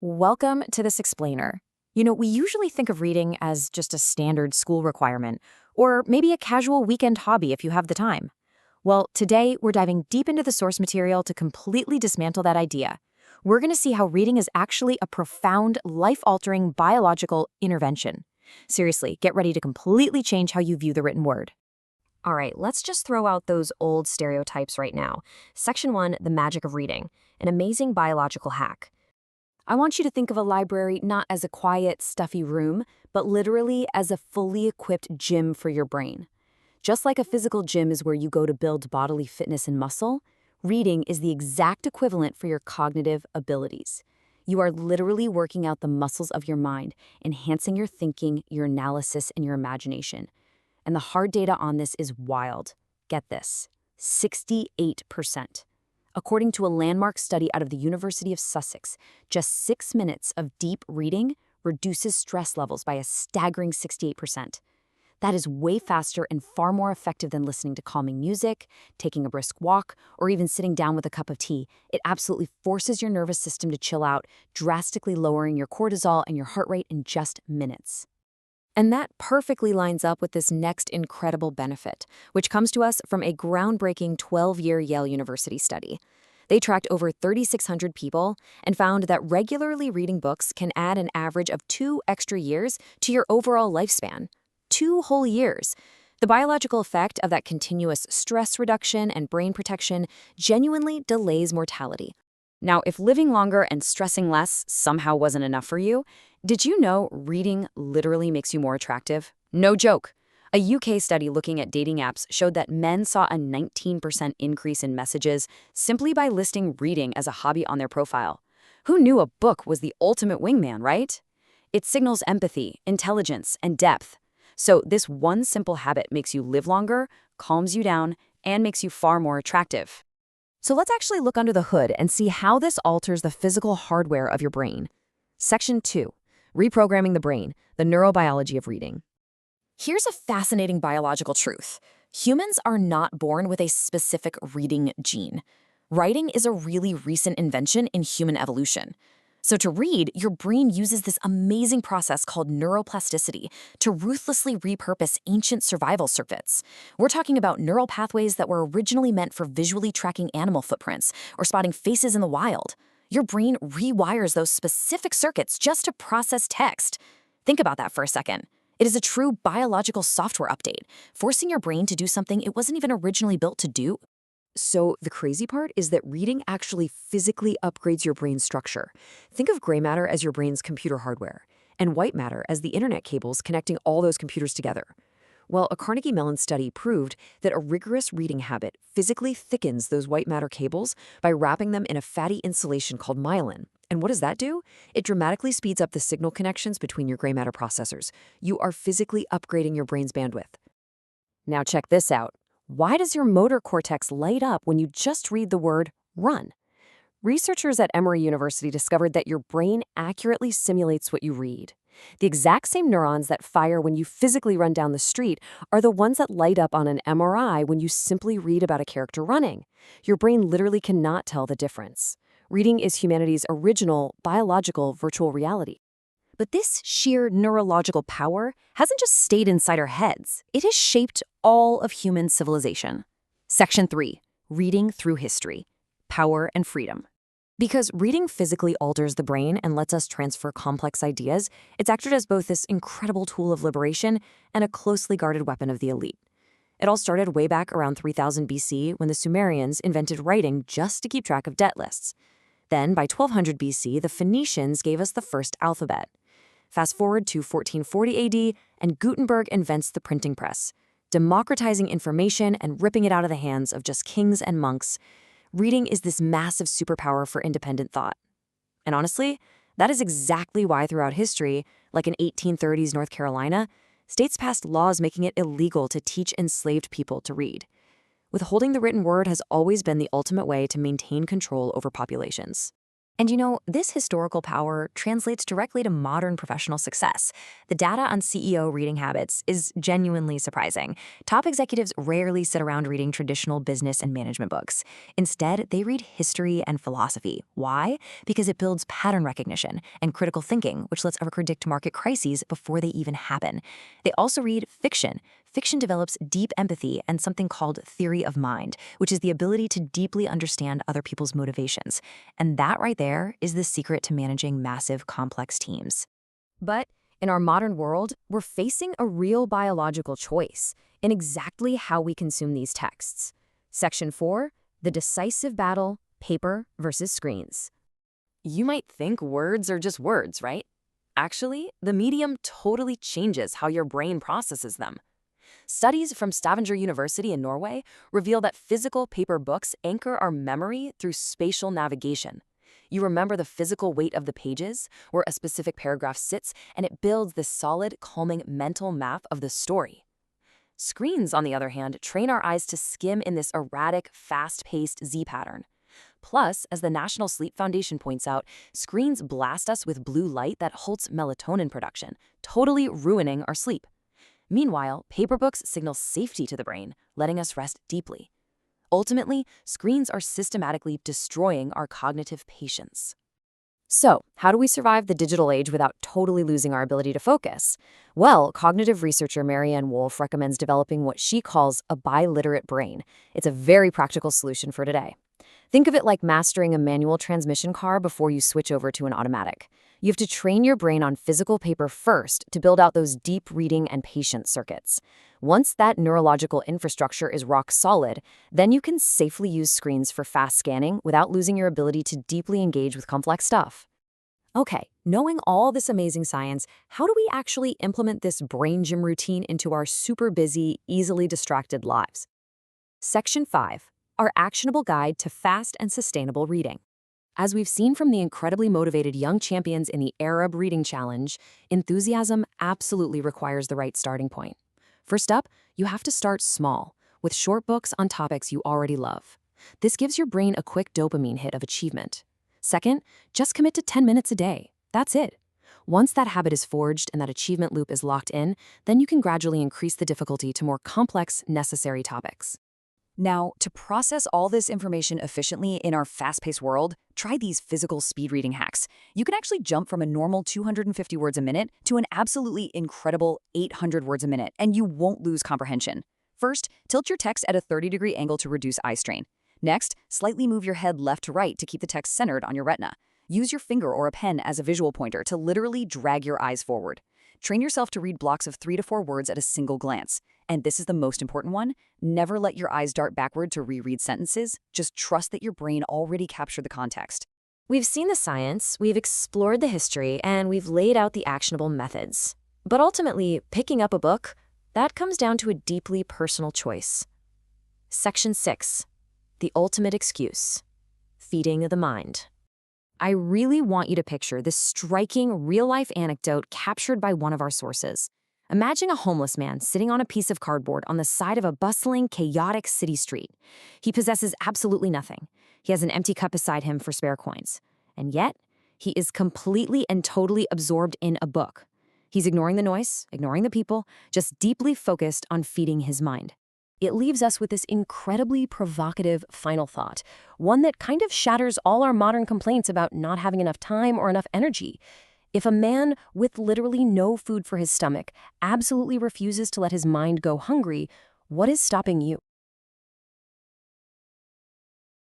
Welcome to this explainer. We usually think of reading as just a standard school requirement, or maybe a casual weekend hobby if you have the time. Well, today we're diving deep into the source material to completely dismantle that idea. We're going to see how reading is actually a profound, life-altering biological intervention. Seriously, get ready to completely change how you view the written word. All right, let's just throw out those old stereotypes right now. Section 1, the magic of reading, an amazing biological hack. I want you to think of a library not as a quiet, stuffy room, but literally as a fully equipped gym for your brain. Just like a physical gym is where you go to build bodily fitness and muscle, reading is the exact equivalent for your cognitive abilities. You are literally working out the muscles of your mind, enhancing your thinking, your analysis, and your imagination. And the hard data on this is wild. Get this, 68%. According to a landmark study out of the University of Sussex, just 6 minutes of deep reading reduces stress levels by a staggering 68%. That is way faster and far more effective than listening to calming music, taking a brisk walk, or even sitting down with a cup of tea. It absolutely forces your nervous system to chill out, drastically lowering your cortisol and your heart rate in just minutes. And that perfectly lines up with this next incredible benefit, which comes to us from a groundbreaking 12-year Yale University study. They tracked over 3,600 people and found that regularly reading books can add an average of 2 extra years to your overall lifespan. 2 whole years. The biological effect of that continuous stress reduction and brain protection genuinely delays mortality. Now, if living longer and stressing less somehow wasn't enough for you, did you know reading literally makes you more attractive? No joke. A UK study looking at dating apps showed that men saw a 19% increase in messages simply by listing reading as a hobby on their profile. Who knew a book was the ultimate wingman, right? It signals empathy, intelligence, and depth. So this one simple habit makes you live longer, calms you down, and makes you far more attractive. So let's actually look under the hood and see how this alters the physical hardware of your brain. Section 2, reprogramming the brain, the neurobiology of reading. Here's a fascinating biological truth. Humans are not born with a specific reading gene. Writing is a really recent invention in human evolution. So to read, your brain uses this amazing process called neuroplasticity to ruthlessly repurpose ancient survival circuits. We're talking about neural pathways that were originally meant for visually tracking animal footprints or spotting faces in the wild. Your brain rewires those specific circuits just to process text. Think about that for a second. It is a true biological software update, forcing your brain to do something it wasn't even originally built to do. So the crazy part is that reading actually physically upgrades your brain structure. Think of gray matter as your brain's computer hardware, and white matter as the internet cables connecting all those computers together. Well, a Carnegie Mellon study proved that a rigorous reading habit physically thickens those white matter cables by wrapping them in a fatty insulation called myelin. And what does that do? It dramatically speeds up the signal connections between your gray matter processors. You are physically upgrading your brain's bandwidth. Now check this out. Why does your motor cortex light up when you just read the word run? Researchers at Emory University discovered that your brain accurately simulates what you read. The exact same neurons that fire when you physically run down the street are the ones that light up on an MRI when you simply read about a character running. Your brain literally cannot tell the difference. Reading is humanity's original biological virtual reality. But this sheer neurological power hasn't just stayed inside our heads. It has shaped all of human civilization. Section 3, reading through history, power and freedom. Because reading physically alters the brain and lets us transfer complex ideas, it's acted as both this incredible tool of liberation and a closely guarded weapon of the elite. It all started way back around 3000 BC when the Sumerians invented writing just to keep track of debt lists. Then, by 1200 BC, the Phoenicians gave us the first alphabet. Fast forward to 1440 AD, and Gutenberg invents the printing press, democratizing information and ripping it out of the hands of just kings and monks. Reading is this massive superpower for independent thought. And honestly, that is exactly why throughout history, like in 1830s North Carolina, states passed laws making it illegal to teach enslaved people to read. Withholding the written word has always been the ultimate way to maintain control over populations. And this historical power translates directly to modern professional success. The data on CEO reading habits is genuinely surprising. Top executives rarely sit around reading traditional business and management books. Instead, they read history and philosophy. Why? Because it builds pattern recognition and critical thinking, which lets us predict market crises before they even happen. They also read fiction. Fiction develops deep empathy and something called theory of mind, which is the ability to deeply understand other people's motivations. And that right there is the secret to managing massive, complex teams. But in our modern world, we're facing a real biological choice in exactly how we consume these texts. Section 4, the decisive battle, paper versus screens. You might think words are just words, right? Actually, the medium totally changes how your brain processes them. Studies from Stavanger University in Norway reveal that physical paper books anchor our memory through spatial navigation. You remember the physical weight of the pages, where a specific paragraph sits, and it builds this solid, calming mental map of the story. Screens, on the other hand, train our eyes to skim in this erratic, fast-paced Z pattern. Plus, as the National Sleep Foundation points out, screens blast us with blue light that halts melatonin production, totally ruining our sleep. Meanwhile, paper books signal safety to the brain, letting us rest deeply. Ultimately, screens are systematically destroying our cognitive patience. So, how do we survive the digital age without totally losing our ability to focus? Well, cognitive researcher Marianne Wolf recommends developing what she calls a biliterate brain. It's a very practical solution for today. Think of it like mastering a manual transmission car before you switch over to an automatic. You have to train your brain on physical paper first to build out those deep reading and patience circuits. Once that neurological infrastructure is rock solid, then you can safely use screens for fast scanning without losing your ability to deeply engage with complex stuff. Okay, knowing all this amazing science, how do we actually implement this brain gym routine into our super busy, easily distracted lives? Section 5. Our actionable guide to fast and sustainable reading. As we've seen from the incredibly motivated young champions in the Arab Reading Challenge, enthusiasm absolutely requires the right starting point. First up, you have to start small, with short books on topics you already love. This gives your brain a quick dopamine hit of achievement. Second, just commit to 10 minutes a day. That's it. Once that habit is forged and that achievement loop is locked in, then you can gradually increase the difficulty to more complex, necessary topics. Now, to process all this information efficiently in our fast-paced world, try these physical speed reading hacks. You can actually jump from a normal 250 words a minute to an absolutely incredible 800 words a minute, and you won't lose comprehension. First, tilt your text at a 30-degree angle to reduce eye strain. Next, slightly move your head left to right to keep the text centered on your retina. Use your finger or a pen as a visual pointer to literally drag your eyes forward. Train yourself to read blocks of 3 to 4 words at a single glance. And this is the most important one, never let your eyes dart backward to reread sentences. Just trust that your brain already captured the context. We've seen the science, we've explored the history, and we've laid out the actionable methods. But ultimately, picking up a book, that comes down to a deeply personal choice. Section 6. The ultimate excuse. Feeding the mind. I really want you to picture this striking real-life anecdote captured by one of our sources. Imagine a homeless man sitting on a piece of cardboard on the side of a bustling, chaotic city street. He possesses absolutely nothing. He has an empty cup beside him for spare coins. And yet, he is completely and totally absorbed in a book. He's ignoring the noise, ignoring the people, just deeply focused on feeding his mind. It leaves us with this incredibly provocative final thought, one that kind of shatters all our modern complaints about not having enough time or enough energy. If a man with literally no food for his stomach absolutely refuses to let his mind go hungry, what is stopping you?